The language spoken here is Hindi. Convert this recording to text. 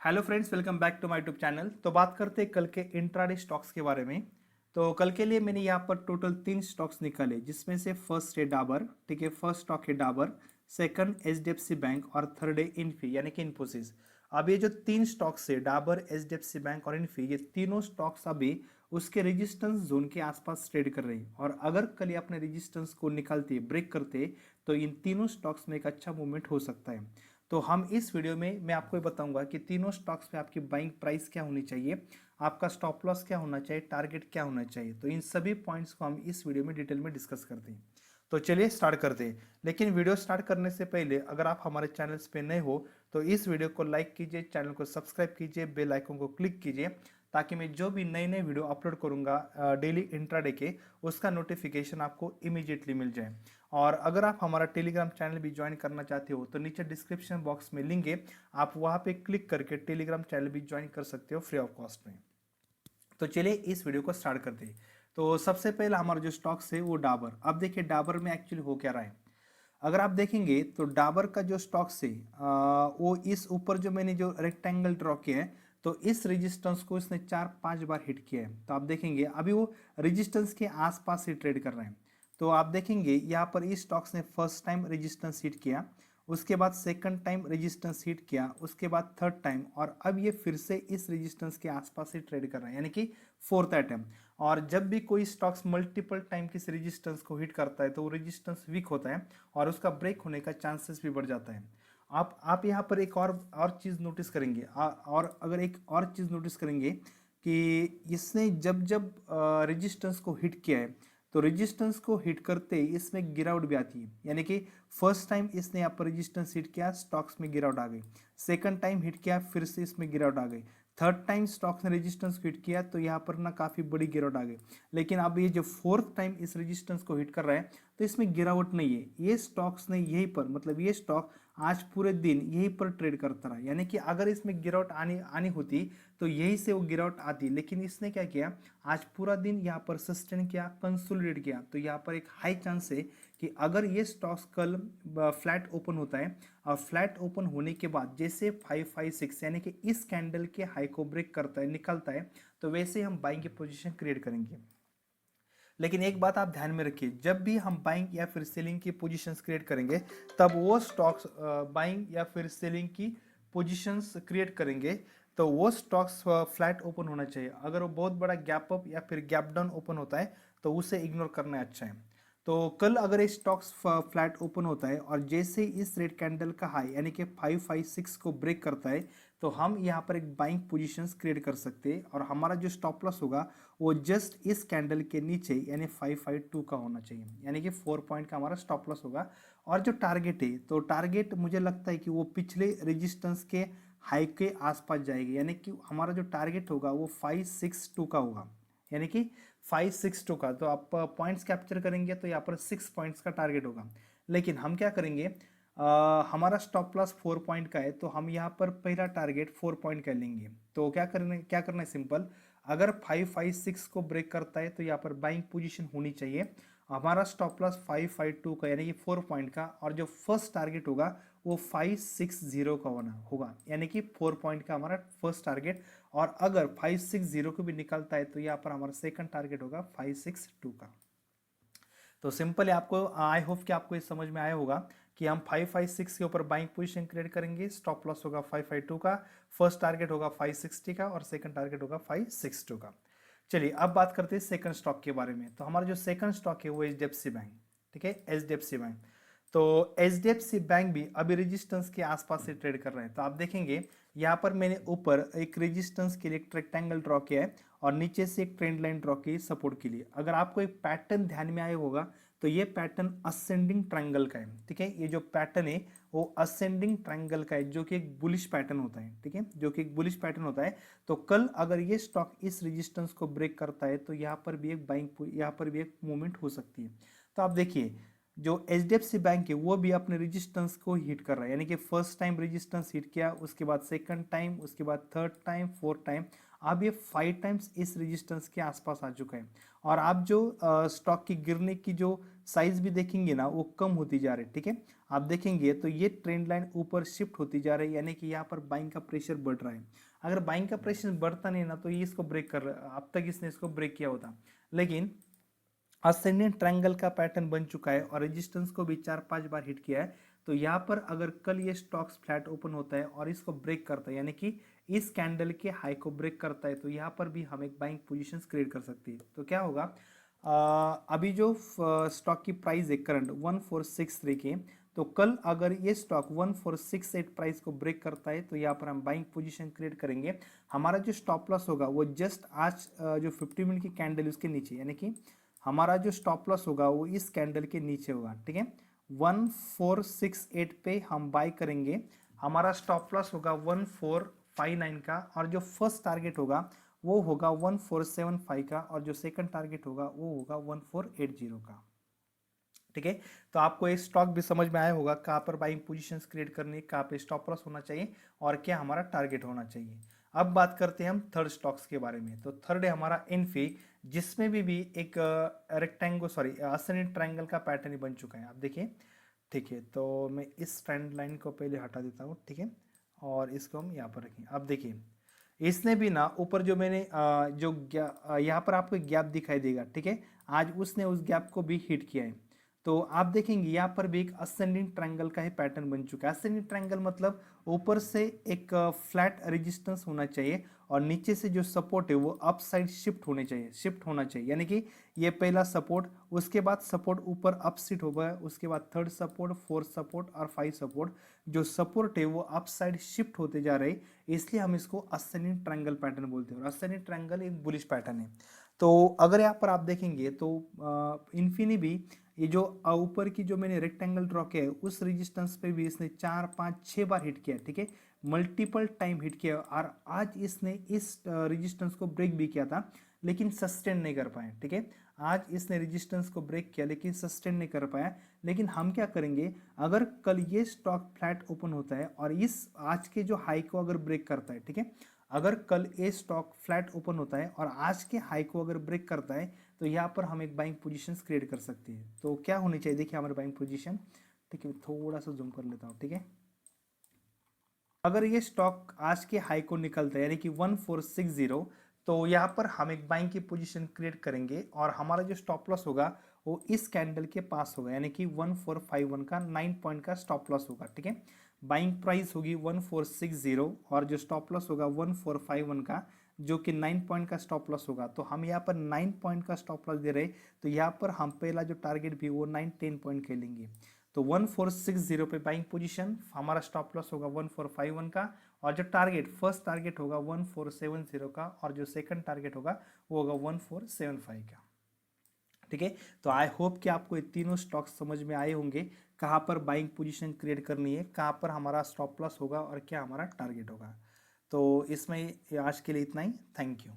Hello friends, welcome back to my YouTube channel. तो बात करते हैं कल के इंट्राडे स्टॉक्स के बारे में। तो कल के लिए मैंने यहाँ पर टोटल 3 स्टॉक्स निकाले, जिसमें से फर्स्ट है डाबर। ठीक है, फर्स्ट स्टॉक है डाबर, सेकंड एचडीएफसी बैंक और थर्ड है इन्फी यानी कि इन्फोसिस। अब ये जो 3 स्टॉक्स है, डाबर, एचडीएफसी बैंक और इन्फी, ये तीनों स्टॉक्स अभी उसके रेजिस्टेंस जोन के आसपास ट्रेड कर रहे हैं। और अगर कल ये अपने रेजिस्टेंस को निकालते, ब्रेक करते, तो इन तीनों स्टॉक्स में एक अच्छा मूवमेंट हो सकता है। तो हम इस वीडियो में मैं आपको ये बताऊंगा कि तीनों स्टॉक्स पे आपकी बाइंग प्राइस क्या होनी चाहिए, आपका स्टॉप लॉस क्या होना चाहिए, टारगेट क्या होना चाहिए। तो इन सभी पॉइंट्स को हम इस वीडियो में डिटेल में डिस्कस करते हैं। तो चलिए स्टार्ट करते हैं। लेकिन वीडियो स्टार्ट करने से पहले अगर आप हमारे चैनल्स पे नए हो तो इस वीडियो को लाइक कीजिए, चैनल को सब्सक्राइब कीजिए, बेल आइकन को क्लिक कीजिए, ताकि मैं जो भी नए नए वीडियो अपलोड करूंगा डेली इंट्राडे के, उसका नोटिफिकेशन आपको इमीडिएटली मिल जाए। और अगर आप हमारा टेलीग्राम चैनल भी ज्वाइन करना चाहते हो तो नीचे डिस्क्रिप्शन बॉक्स में लिंक है, आप वहां पे क्लिक करके टेलीग्राम चैनल भी ज्वाइन कर सकते हो फ्री ऑफ कॉस्ट में। तो चलिए इस वीडियो को स्टार्ट करते हैं। तो सबसे पहला हमारा जो स्टॉक्स है वो डाबर। अब देखिए डाबर में एक्चुअली हो क्या रहा है। अगर आप देखेंगे तो डाबर का जो स्टॉक्स है वो इस ऊपर जो मैंने जो रेक्टेंगल ड्रॉ किया है, तो इस रेजिस्टेंस को इसने 4-5 बार हिट किया है। तो आप देखेंगे अभी वो रेजिस्टेंस के आसपास ही ट्रेड कर रहे हैं। तो आप देखेंगे यहाँ पर इस स्टॉक्स ने फर्स्ट टाइम रेजिस्टेंस हिट किया, उसके बाद सेकंड टाइम रेजिस्टेंस हिट किया, उसके बाद थर्ड टाइम, और अब ये फिर से इस रेजिस्टेंस के आसपास ही ट्रेड कर रहे हैं, यानी कि फोर्थ अटेम्प्ट। और जब भी कोई स्टॉक्स मल्टीपल टाइम किस रेजिस्टेंस को हिट करता है तो वो रेजिस्टेंस वीक होता है और उसका ब्रेक होने का चांसेस भी बढ़ जाता है। आप यहाँ पर एक और चीज़ नोटिस करेंगे, और अगर एक और चीज़ नोटिस करेंगे कि इसने जब जब रेजिस्टेंस को हिट किया है तो रेजिस्टेंस को हिट करते ही इसमें गिरावट भी आती है। यानी कि फर्स्ट टाइम इसने यहाँ पर रेजिस्टेंस हिट किया, स्टॉक्स में गिरावट आ गई। सेकंड टाइम हिट किया, फिर से इसमें गिरावट आ गई। थर्ड टाइम स्टॉक्स ने रेजिस्टेंस को हिट किया तो यहाँ पर ना काफ़ी बड़ी गिरावट आ गई। लेकिन अब ये जो फोर्थ टाइम इस रेजिस्टेंस को हिट कर रहा है तो इसमें गिरावट नहीं है। ये स्टॉक्स ने यहीं पर, मतलब ये स्टॉक आज पूरे दिन यहीं पर ट्रेड करता रहा। यानी कि अगर इसमें गिरावट आनी आनी होती तो यहीं से वो गिरावट आती, लेकिन इसने क्या किया, आज पूरा दिन यहाँ पर सस्टेन किया, कंसोलिडेट किया। तो यहाँ पर एक हाई चांस है कि अगर ये स्टॉक्स कल फ्लैट ओपन होता है और फ्लैट ओपन होने के बाद जैसे 556 यानी कि इस कैंडल के हाई को ब्रेक करता है, निकलता है, तो वैसे हम बाइंग की पोजीशन क्रिएट करेंगे। लेकिन एक बात आप ध्यान में रखिए, जब भी हम बाइंग या फिर सेलिंग की पोजीशंस क्रिएट करेंगे तब वो स्टॉक्स बाइंग या फिर सेलिंग की पोजीशंस क्रिएट करेंगे तो वो स्टॉक्स फ्लैट ओपन होना चाहिए। अगर वो बहुत बड़ा गैप अप या फिर गैप डाउन ओपन होता है तो उसे इग्नोर करना अच्छा है। तो कल अगर ये स्टॉक्स फ्लैट ओपन होता है और जैसे इस रेड कैंडल का हाई यानी कि 556 को ब्रेक करता है तो हम यहाँ पर एक बाइंग पोजीशंस क्रिएट कर सकते हैं, और हमारा जो स्टॉप लॉस होगा वो जस्ट इस कैंडल के नीचे यानी 552 का होना चाहिए, यानी कि 4 पॉइंट का हमारा स्टॉप लॉस होगा। और जो टारगेट है, तो टारगेट मुझे लगता है कि वो पिछले रेजिस्टेंस के हाई के आसपास जाएगी, यानी कि हमारा जो टारगेट होगा वो 562 का होगा, यानी कि 562 का। तो आप पॉइंट्स कैप्चर करेंगे तो यहाँ पर 6 पॉइंट्स का टारगेट होगा। लेकिन हम क्या करेंगे, हमारा स्टॉप लॉस 4 पॉइंट का है तो हम यहाँ पर पहला टारगेट 4 पॉइंट का लेंगे। तो क्या करना है, सिंपल, अगर 556 को ब्रेक करता है तो यहाँ पर बाइंग पोजीशन होनी चाहिए। हमारा स्टॉप लॉस 552 का यानी कि 4 पॉइंट का, और जो फर्स्ट टारगेट होगा वो 560 का होना होगा, यानी कि 4 पॉइंट का हमारा फर्स्ट टारगेट। और अगर 560 को भी निकलता है तो यहाँ पर हमारा सेकंड टारगेट होगा 562 का। तो सिंपल है, आपको आई होप कि आपको ये समझ में आया होगा कि हम 556 के ऊपर बाइंग पोजीशन क्रिएट करेंगे, स्टॉप लॉस होगा 552 का, फर्स्ट टारगेट होगा 560 का और सेकंड टारगेट होगा 562 का। चलिए अब बात करते हैं सेकंड स्टॉक के बारे में। तो हमारा जो सेकंड स्टॉक है वो एचडीएफसी बैंक। ठीक है, एचडीएफसी बैंक। तो एचडीएफसी बैंक भी अभी रेजिस्टेंस के आसपास से ट्रेड कर रहे हैं। तो आप देखेंगे यहाँ पर मैंने ऊपर एक रेजिस्टेंस के लिए एक रेक्टेंगल ड्रॉ किया है और नीचे से एक ट्रेंड लाइन ड्रॉ की सपोर्ट के लिए। अगर आपको एक पैटर्न ध्यान में आया होगा तो ये पैटर्न असेंडिंग ट्रायंगल का है। ठीक है, ये जो पैटर्न है वो असेंडिंग ट्रायंगल का है, जो कि एक बुलिश पैटर्न होता है। ठीक है, जो कि एक बुलिश पैटर्न होता है। तो कल अगर ये स्टॉक इस रेजिस्टेंस को ब्रेक करता है तो यहाँ पर भी एक बाइंग, यहाँ पर भी एक मूवमेंट हो सकती है। तो आप देखिए जो एचडीएफसी बैंक है वो भी अपने रेजिस्टेंस को हिट कर रहा है, यानी कि फर्स्ट टाइम रेजिस्टेंस हिट किया, उसके बाद सेकंड टाइम, उसके बाद थर्ड टाइम, फोर्थ टाइम, अब ये 5 टाइम्स इस रेजिस्टेंस के आसपास आ चुका है। और आप जो स्टॉक की गिरने की जो साइज भी देखेंगे ना वो कम होती जा रही है, ठीक है। आप देखेंगे तो ये ट्रेंड लाइन ऊपर शिफ्ट होती जा रही है, यानी कि यहाँ पर बाइंग का प्रेशर बढ़ रहा है। अगर बाइंग का प्रेशर बढ़ता नहीं ना तो ये इसको ब्रेक कर रहा है, अब तक इसने इसको ब्रेक किया होता। लेकिन असेंडेंट ट्रायंगल का पैटर्न बन चुका है और रेजिस्टेंस को भी 4-5 बार हिट किया है। तो यहाँ पर अगर कल ये स्टॉक्स फ्लैट ओपन होता है और इसको ब्रेक करता है, यानी कि इस कैंडल के हाई को ब्रेक करता है, तो यहाँ पर भी हम एक बाइंग पोजीशंस क्रिएट कर सकते हैं। तो क्या होगा, अभी जो स्टॉक की प्राइस है करंट 1463 के, तो कल अगर ये स्टॉक 1468 प्राइस को ब्रेक करता है तो यहाँ पर हम बाइंग पोजीशन क्रिएट करेंगे। हमारा जो स्टॉप लॉस होगा वो जस्ट आज जो 50 मिनट की कैंडल उसके नीचे, यानी कि हमारा जो स्टॉप लॉस होगा वो इस कैंडल के नीचे होगा, ठीक है। 1468 पे हम बाय करेंगे। हमारा स्टॉप लॉस होगा 1459 का, और जो फर्स्ट टारगेट होगा वो होगा 1475 का, और जो सेकंड टारगेट होगा वो होगा 1480 का, ठीक है। तो आपको एक स्टॉक भी समझ में आया होगा कहाँ पर बाइंग पोजीशंस क्रिएट करनी है, कहाँ पे स्टॉप लॉस होना चाहिए और क्या हमारा टारगेट होना चाहिए। अब बात करते हैं हम थर्ड स्टॉक्स के बारे में। तो थर्ड है हमारा इन्फी, जिसमें भी एक रेक्टेंगल सॉरी असेंडेंट ट्रायंगल का पैटर्न ही बन चुका है, आप देखिए, ठीक है। तो मैं इस ट्रेंड लाइन को पहले हटा देता हूँ, ठीक है, और इसको हम यहाँ पर रखें। अब देखिए इसने भी ना ऊपर जो मैंने यहाँ पर आपको गैप दिखाई देगा, ठीक है, आज उसने उस गैप को भी हिट किया है। तो आप देखेंगे यहाँ पर भी एक असेंडिंग ट्रायंगल का ही पैटर्न बन चुका है। असेंडिंग ट्रायंगल मतलब ऊपर से एक फ्लैट रेजिस्टेंस होना चाहिए और नीचे से जो सपोर्ट है वो अप साइड शिफ्ट होना चाहिए, यानी कि ये पहला सपोर्ट, उसके बाद सपोर्ट ऊपर अप शिफ्ट होगा, उसके बाद थर्ड सपोर्ट, फोर्थ सपोर्ट और 5 सपोर्ट। जो सपोर्ट है वो अप साइड शिफ्ट होते जा रहे हैं, इसलिए हम इसको असेंडिंग ट्रायंगल पैटर्न बोलते हैं। और असेंडिंग ट्रायंगल एक बुलिश पैटर्न है। तो अगर यहाँ पर आप देखेंगे तो इन्फिनी भी ये जो ऊपर की जो मैंने रेक्टेंगल ड्रॉ किया है उस रेजिस्टेंस पे भी इसने 4-5-6 बार हिट किया, ठीक है, मल्टीपल टाइम हिट किया। और आज इसने इस रेजिस्टेंस को ब्रेक भी किया था लेकिन सस्टेन नहीं कर पाया, ठीक है। आज इसने रेजिस्टेंस को ब्रेक किया लेकिन सस्टेन नहीं कर पाया। लेकिन हम क्या करेंगे, अगर कल ये स्टॉक फ्लैट ओपन होता है और इस आज के जो हाई को अगर ब्रेक करता है, ठीक है, अगर कल ये स्टॉक फ्लैट ओपन होता है और आज के हाई को अगर ब्रेक करता है तो यहाँ पर हम एक बाइंग पोजीशन क्रिएट कर सकते हैं। तो क्या होनी चाहिए, देखिए हमारे बाइंग पोजीशन, ठीक है, थोड़ा सा जूम कर लेता हूँ, ठीक है। अगर ये स्टॉक आज के हाई को निकलता है यानी कि 1460, तो यहाँ पर हम एक बाइंग की पोजीशन क्रिएट करेंगे और हमारा जो स्टॉप लॉस होगा वो इस कैंडल के पास होगा, यानी कि 1451 का 9 पॉइंट का स्टॉप लॉस होगा, ठीक है। बाइंग प्राइस होगी 1460 और जो स्टॉप लॉस होगा 1451 का, जो कि 9 पॉइंट का स्टॉप लॉस होगा। तो हम यहाँ पर 9 पॉइंट का स्टॉप लॉस दे रहे, तो यहाँ पर हम पहला जो टारगेट भी वो 9-10 पॉइंट के लेंगे। तो 1460 पे बाइंग पोजीशन, हमारा स्टॉप लॉस होगा 1451 का, और जो टारगेट फर्स्ट टारगेट होगा 1470 का, और जो सेकंड टारगेट होगा वो होगा 1475 का, ठीक है। तो आई होप कि आपको ये तीनों स्टॉक्स समझ में आए होंगे, कहाँ पर बाइंग पोजीशन क्रिएट करनी है, कहाँ पर हमारा स्टॉप लॉस होगा और क्या हमारा टारगेट होगा। तो इसमें आज के लिए इतना ही, थैंक यू।